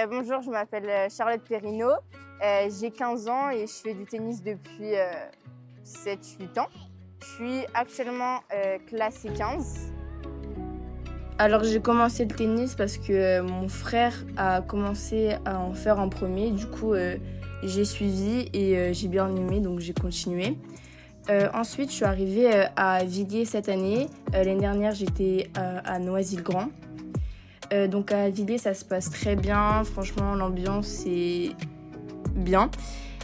Bonjour, je m'appelle Charlotte Perrineau. J'ai 15 ans et je fais du tennis depuis 7-8 ans. Je suis actuellement classée 15. Alors j'ai commencé le tennis parce que mon frère a commencé à en faire en premier. Du coup, j'ai suivi et j'ai bien aimé, donc j'ai continué. Ensuite, je suis arrivée à Villiers cette année. L'année dernière, j'étais à Noisy-le-Grand. Donc à Villiers, ça se passe très bien. Franchement, l'ambiance est bien.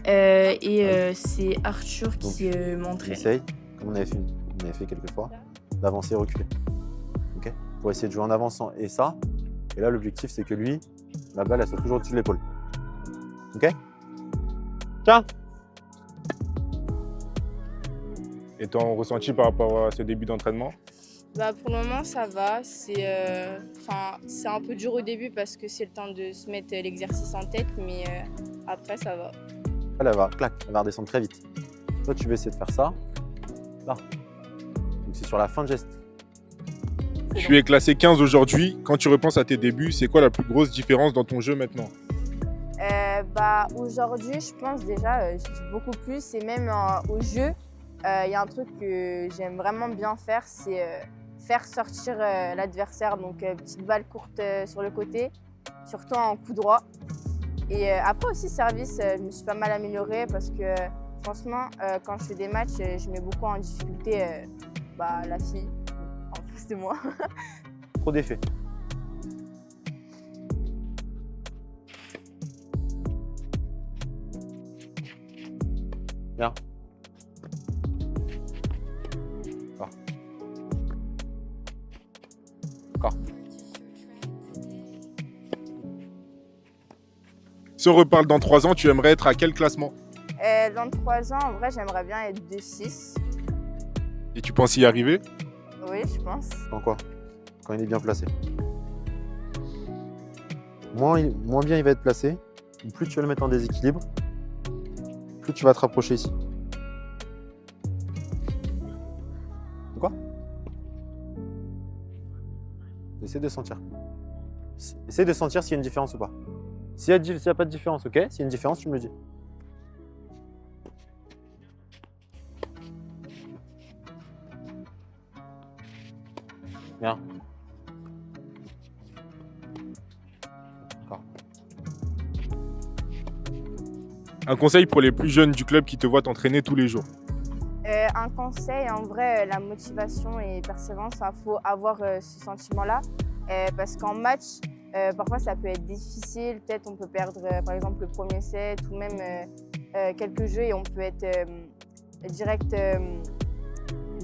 C'est Arthur qui m'entraîne. Essaye, comme on avait fait quelques fois, d'avancer et reculer. Okay, pour essayer de jouer en avançant. Et ça, et là l'objectif c'est que lui, la balle elle soit toujours au-dessus de l'épaule. Ok? Tiens! Et ton ressenti par rapport à ce début d'entraînement? Pour le moment, ça va. C'est un peu dur au début parce que c'est le temps de se mettre l'exercice en tête, mais après, ça va. Elle va, clac, elle va redescendre très vite. Toi, tu vas essayer de faire ça, là. Donc c'est sur la fin de geste. Tu es classé 15 aujourd'hui. Quand tu repenses à tes débuts, c'est quoi la plus grosse différence dans ton jeu maintenant? Aujourd'hui, je pense déjà, je joue beaucoup plus et même au jeu, il y a un truc que j'aime vraiment bien faire, c'est faire sortir l'adversaire. Donc, petite balle courte sur le côté, surtout en coup droit. Et après aussi, service, je me suis pas mal améliorée parce que franchement, quand je fais des matchs, je mets beaucoup en difficulté la fille en face de moi. Trop d'effets. Bien. Encore. Encore. Si on reparle dans 3 ans, tu aimerais être à quel classement? Dans 3 ans, en vrai, j'aimerais bien être 2-6. Et tu penses y arriver? Oui, je pense. Quand quoi? Quand il est bien placé. Moins bien il va être placé, plus tu vas le mettre en déséquilibre, plus tu vas te rapprocher ici. Quoi? Essaye de sentir. Essaye de sentir s'il y a une différence ou pas. S'il n'y a pas de différence, ok. S'il y a une différence, tu me le dis. Bien. Encore. Un conseil pour les plus jeunes du club qui te voient t'entraîner tous les jours? Un conseil, en vrai, la motivation et persévérance, il faut avoir ce sentiment-là. Parce qu'en match, parfois ça peut être difficile. Peut-être on peut perdre par exemple le premier set ou même quelques jeux et on peut être direct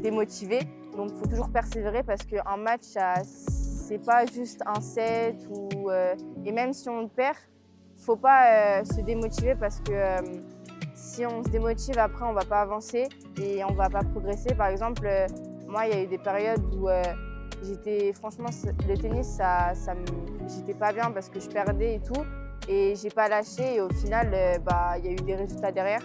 démotivé. Donc il faut toujours persévérer parce qu'un match, c'est pas juste un set. Et même si on perd, il ne faut pas se démotiver parce que si on se démotive, après, on ne va pas avancer et on ne va pas progresser. Par exemple, moi, il y a eu des périodes où franchement, le tennis, j'étais pas bien parce que je perdais et tout. Et j'ai pas lâché et au final, il y a eu des résultats derrière.